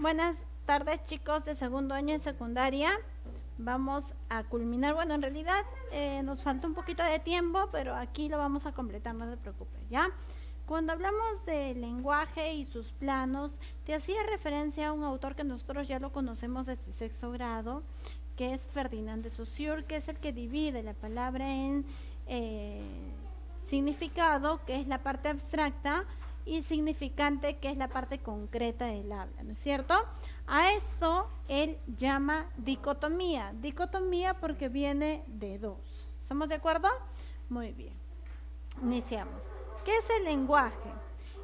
Buenas tardes, chicos de segundo año de secundaria. Vamos a culminar, bueno, en realidad nos falta un poquito de tiempo, pero aquí lo vamos a completar, no se preocupe, ¿ya? Cuando hablamos de lenguaje y sus planos, te hacía referencia a un autor que nosotros ya lo conocemos desde sexto grado, que es Ferdinand de Saussure, que es el que divide la palabra en eh, significado, que es la parte abstracta, y significante, que es la parte concreta del habla, ¿no es cierto? A esto él llama dicotomía. Dicotomía porque viene de dos. ¿Estamos de acuerdo? Muy bien. Iniciamos. ¿Qué es el lenguaje?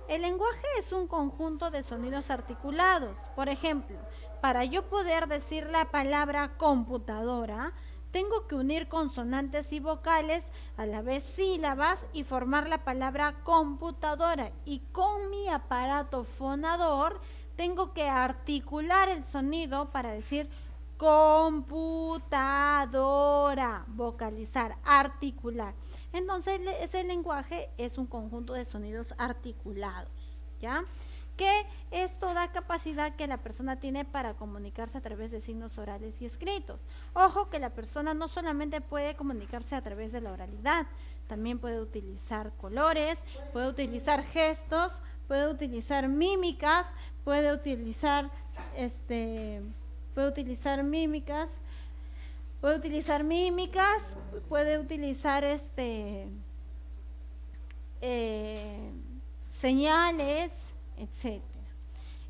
El lenguaje es un conjunto de sonidos articulados. Por ejemplo, para yo poder decir la palabra computadora, tengo que unir consonantes y vocales, a la vez sílabas, y formar la palabra computadora. Y con mi aparato fonador tengo que articular el sonido para decir computadora, vocalizar, articular. Entonces ese lenguaje es un conjunto de sonidos articulados, ¿ya? Que esto da capacidad que la persona tiene para comunicarse a través de signos orales y escritos. Ojo que la persona no solamente puede comunicarse a través de la oralidad, también puede utilizar colores, puede utilizar gestos, puede utilizar mímicas, puede utilizar puede utilizar mímicas, puede utilizar mímicas, puede utilizar señales, etcétera.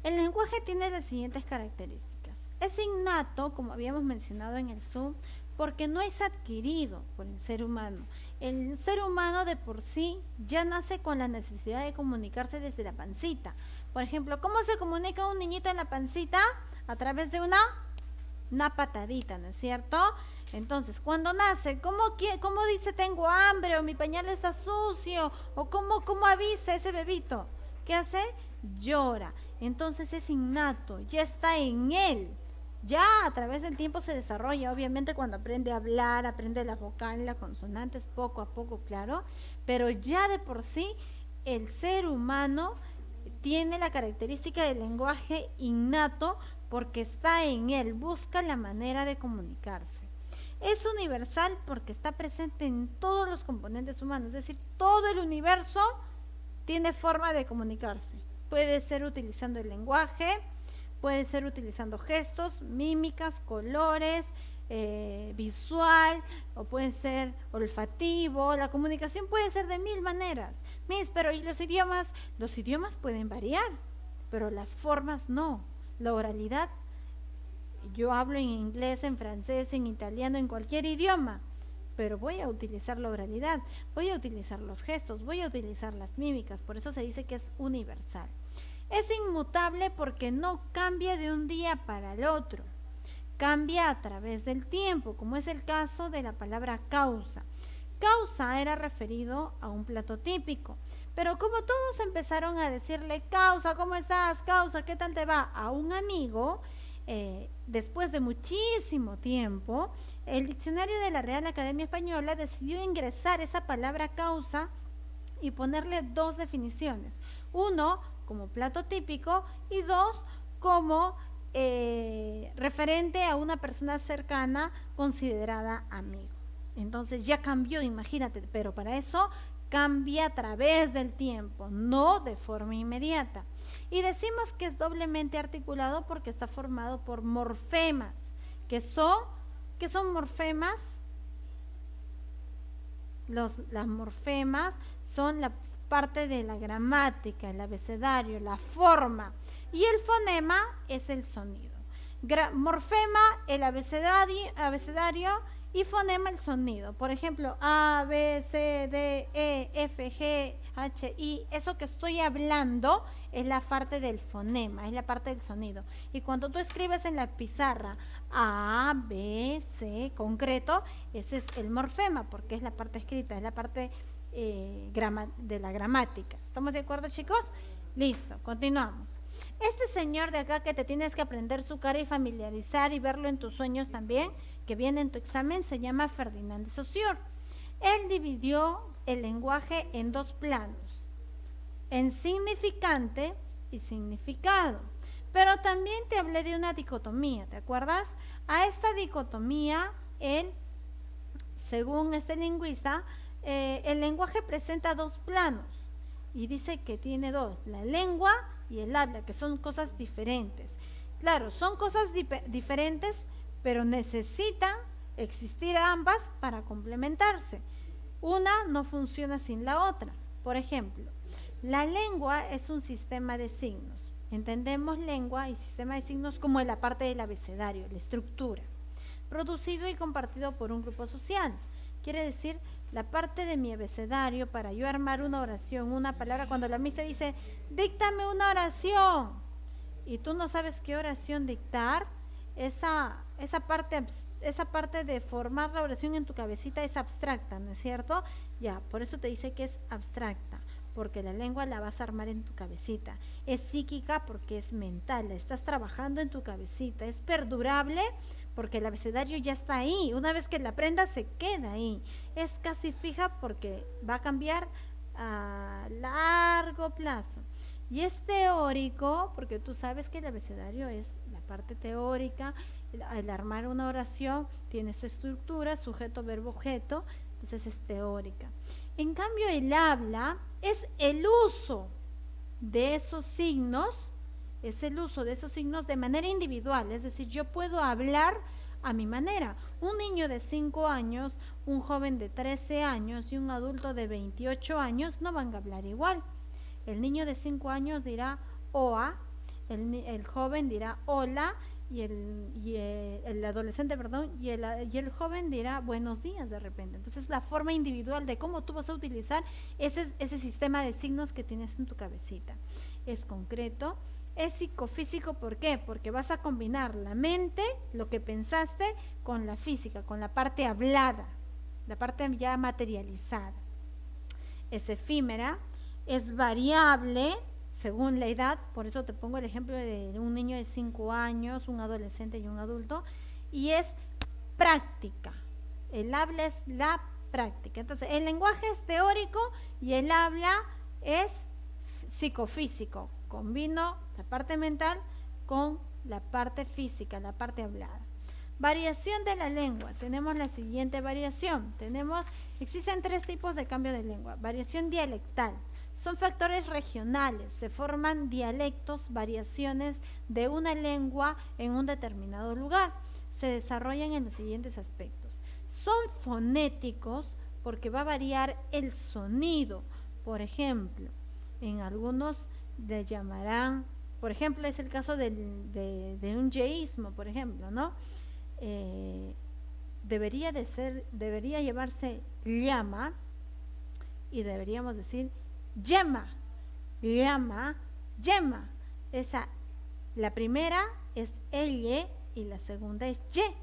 El lenguaje tiene las siguientes características. Es innato, como habíamos mencionado en el Zoom, porque no es adquirido por el ser humano. El ser humano de por sí ya nace con la necesidad de comunicarse desde la pancita. Por ejemplo, ¿cómo se comunica un niñito en la pancita? A través de una patadita, ¿no es cierto? Entonces, cuando nace, ¿cómo dice tengo hambre o mi pañal está sucio? ¿O cómo avisa ese bebito? ¿Qué hace? Llora. Entonces es innato, ya está en él. Ya a través del tiempo se desarrolla, obviamente cuando aprende a hablar, aprende la vocal, las consonantes, poco a poco, claro, pero ya de por sí el ser humano tiene la característica del lenguaje innato porque está en él, busca la manera de comunicarse. Es universal porque está presente en todos los componentes humanos, es decir, todo el universo tiene forma de comunicarse. Puede ser utilizando el lenguaje, puede ser utilizando gestos, mímicas, colores, visual, o puede ser olfativo. La comunicación puede ser de mil maneras. Pero ¿y los idiomas? Los idiomas pueden variar, pero las formas no. La oralidad, yo hablo en inglés, en francés, en italiano, en cualquier idioma, pero voy a utilizar la oralidad, voy a utilizar los gestos, voy a utilizar las mímicas, por eso se dice que es universal. Es inmutable porque no cambia de un día para el otro, cambia a través del tiempo, como es el caso de la palabra causa. Causa era referido a un plato típico, pero como todos empezaron a decirle causa, ¿cómo estás? Causa, ¿qué tal te va? A un amigo, después de muchísimo tiempo, el diccionario de la Real Academia Española decidió ingresar esa palabra causa y ponerle dos definiciones. Uno, como plato típico, y dos, como referente a una persona cercana considerada amigo. Entonces ya cambió, imagínate, pero para eso cambia a través del tiempo, no de forma inmediata. Y decimos que es doblemente articulado porque está formado por morfemas. ¿Qué son morfemas? Las morfemas son la parte de la gramática, el abecedario, la forma. Y el fonema es el sonido. Morfema, el abecedario, y fonema, el sonido. Por ejemplo, A, B, C, D, E, F, G, H, I. Eso que estoy hablando es la parte del fonema, es la parte del sonido. Y cuando tú escribes en la pizarra A, B, C, concreto, ese es el morfema, porque es la parte escrita, es la parte de la gramática. ¿Estamos de acuerdo, chicos? Listo, continuamos. Este señor de acá que te tienes que aprender su cara y familiarizar y verlo en tus sueños también, que viene en tu examen, se llama Ferdinand de Saussure. Él dividió el lenguaje en dos planos, en significante y significado. Pero también te hablé de una dicotomía, ¿te acuerdas? A esta dicotomía, según este lingüista, el lenguaje presenta dos planos y dice que tiene dos, la lengua y el habla, que son cosas diferentes. Claro, son cosas diferentes, pero necesitan existir ambas para complementarse. Una no funciona sin la otra. Por ejemplo, la lengua es un sistema de signos. Entendemos lengua y sistema de signos como la parte del abecedario, la estructura, producido y compartido por un grupo social. Quiere decir, la parte de mi abecedario para yo armar una oración, una palabra, cuando la mister dice, díctame una oración, y tú no sabes qué oración dictar, esa parte de formar la oración en tu cabecita es abstracta, ¿no es cierto? Ya, por eso te dice que es abstracta, porque la lengua la vas a armar en tu cabecita. Es psíquica porque es mental, la estás trabajando en tu cabecita. Es perdurable porque el abecedario ya está ahí. Una vez que la aprendas se queda ahí. Es casi fija porque va a cambiar a largo plazo. Y es teórico porque tú sabes que el abecedario es la parte teórica. El armar una oración tiene su estructura, sujeto, verbo, objeto, entonces es teórica. En cambio, el habla es el uso de esos signos, es el uso de esos signos de manera individual, es decir, yo puedo hablar a mi manera. Un niño de 5 años, un joven de 13 años y un adulto de 28 años no van a hablar igual. El niño de 5 años dirá oa, el joven dirá hola, y el adolescente, perdón, y el joven dirá buenos días de repente. Entonces la forma individual de cómo tú vas a utilizar ese sistema de signos que tienes en tu cabecita. Es concreto, es psicofísico, ¿por qué? Porque vas a combinar la mente, lo que pensaste, con la física, con la parte hablada, la parte ya materializada. Es efímera, es variable según la edad, por eso te pongo el ejemplo de un niño de 5 años, un adolescente y un adulto, y es práctica. El habla es la práctica. Entonces, el lenguaje es teórico y el habla es psicofísico. Combino la parte mental con la parte física, la parte hablada. Variación de la lengua. Tenemos la siguiente variación. Existen 3 tipos de cambio de lengua. Variación dialectal. Son factores regionales, se forman dialectos, variaciones de una lengua en un determinado lugar. Se desarrollan en los siguientes aspectos. Son fonéticos porque va a variar el sonido. Por ejemplo, en algunos le llamarán, por ejemplo, es el caso de un yeísmo, por ejemplo, ¿no? Debería llevarse llama y deberíamos decir yema, llama, yema. La primera es elle y la segunda es ye.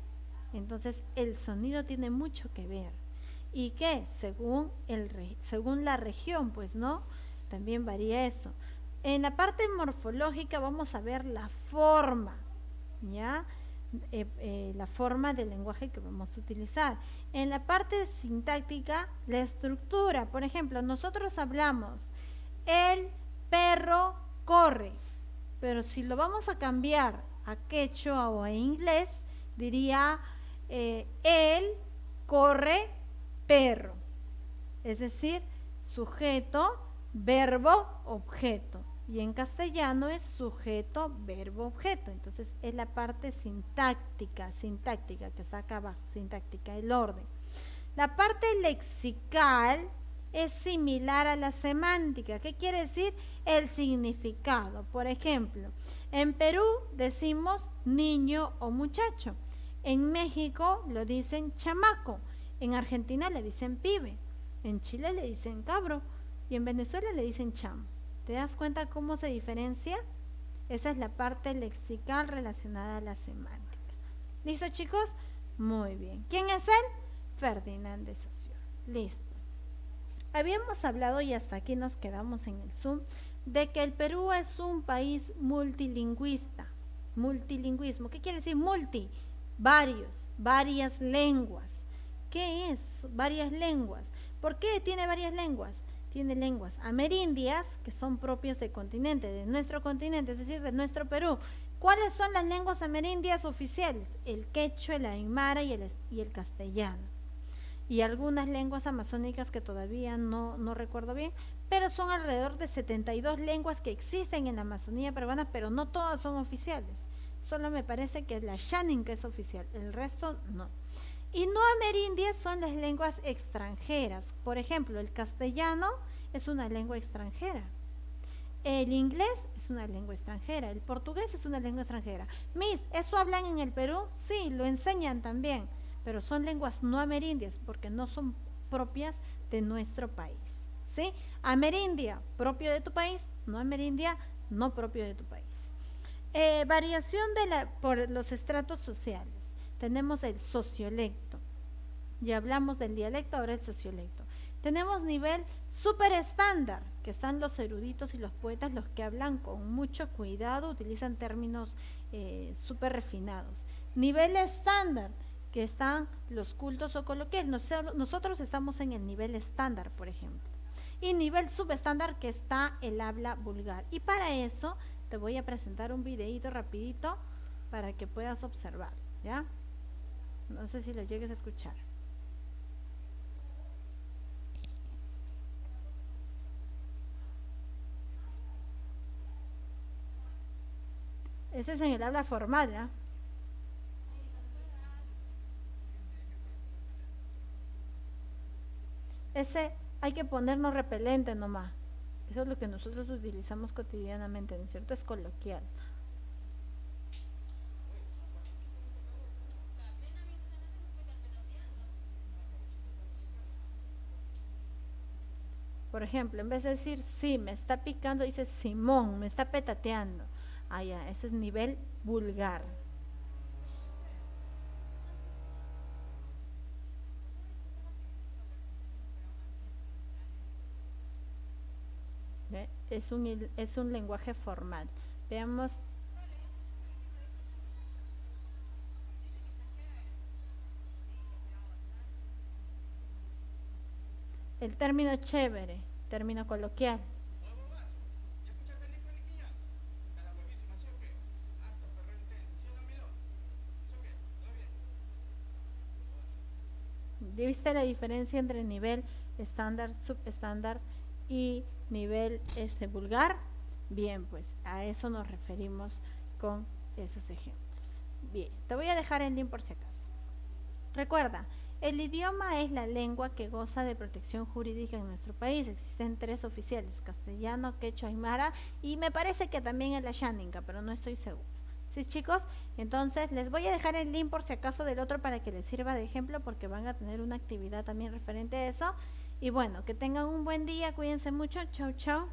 Entonces el sonido tiene mucho que ver. ¿Y qué? Según la región, pues, ¿no? También varía eso. En la parte morfológica vamos a ver la forma, ¿ya? La forma del lenguaje que vamos a utilizar. En la parte sintáctica, la estructura. Por ejemplo, nosotros hablamos, el perro corre, pero si lo vamos a cambiar a quechua o a inglés, diría él corre perro. Es decir, sujeto, verbo, objeto. Y en castellano es sujeto, verbo, objeto. Entonces es la parte sintáctica que está acá abajo, sintáctica, el orden. La parte lexical es similar a la semántica. ¿Qué quiere decir? El significado. Por ejemplo, en Perú decimos niño o muchacho. En México lo dicen chamaco. En Argentina le dicen pibe. En Chile le dicen cabro. Y en Venezuela le dicen chamo. ¿Te das cuenta cómo se diferencia? Esa es la parte lexical relacionada a la semántica. ¿Listo, chicos? Muy bien. ¿Quién es él? Ferdinand de Saussure. Listo. Habíamos hablado, y hasta aquí nos quedamos en el Zoom, de que el Perú es un país multilingüista. Multilingüismo. ¿Qué quiere decir multi? Varias lenguas. ¿Qué es varias lenguas? ¿Por qué tiene varias lenguas? tiene lenguas amerindias, que son propias del continente, de nuestro continente, es decir, de nuestro Perú. ¿Cuáles son las lenguas amerindias oficiales? El quechua, el aymara y el castellano. Y algunas lenguas amazónicas que todavía no recuerdo bien, pero son alrededor de 72 lenguas que existen en la Amazonía peruana, pero no todas son oficiales. Solo me parece que la Xanin es oficial, el resto no. Y no amerindias son las lenguas extranjeras. Por ejemplo, el castellano es una lengua extranjera. El inglés es una lengua extranjera. El portugués es una lengua extranjera. Miss, ¿eso hablan en el Perú? Sí, lo enseñan también, pero son lenguas no amerindias porque no son propias de nuestro país. ¿Sí? Amerindia, propio de tu país, no amerindia, no propio de tu país. Variación por los estratos sociales. Tenemos el sociolecto. Ya hablamos del dialecto, ahora el sociolecto. Tenemos nivel súper estándar, que están los eruditos y los poetas, los que hablan con mucho cuidado, utilizan términos súper refinados. Nivel estándar, que están los cultos o coloquiales. Nosotros estamos en el nivel estándar, por ejemplo. Y nivel subestándar, que está el habla vulgar. Y para eso te voy a presentar un videíto rapidito para que puedas observar, ¿ya? No sé si lo llegues a escuchar. Ese es en el habla formal, ¿ya? Ese hay que ponernos repelente nomás. Eso es lo que nosotros utilizamos cotidianamente, ¿no es cierto? Es coloquial. Por ejemplo, en vez de decir sí, me está picando, dice Simón, me está petateando. Ah, ya, ese es nivel vulgar. ¿Ve? Es un lenguaje formal. Veamos el término chévere, término coloquial. ¿Viste la diferencia entre nivel estándar, subestándar y nivel vulgar? Bien, pues a eso nos referimos con esos ejemplos. Bien, te voy a dejar el link por si acaso. Recuerda, el idioma es la lengua que goza de protección jurídica en nuestro país. Existen 3 oficiales, castellano, quechua, aymara y me parece que también es la xáninga, pero no estoy segura. ¿Sí, chicos? Entonces les voy a dejar el link por si acaso del otro para que les sirva de ejemplo porque van a tener una actividad también referente a eso. Y bueno, que tengan un buen día, cuídense mucho, chau chau.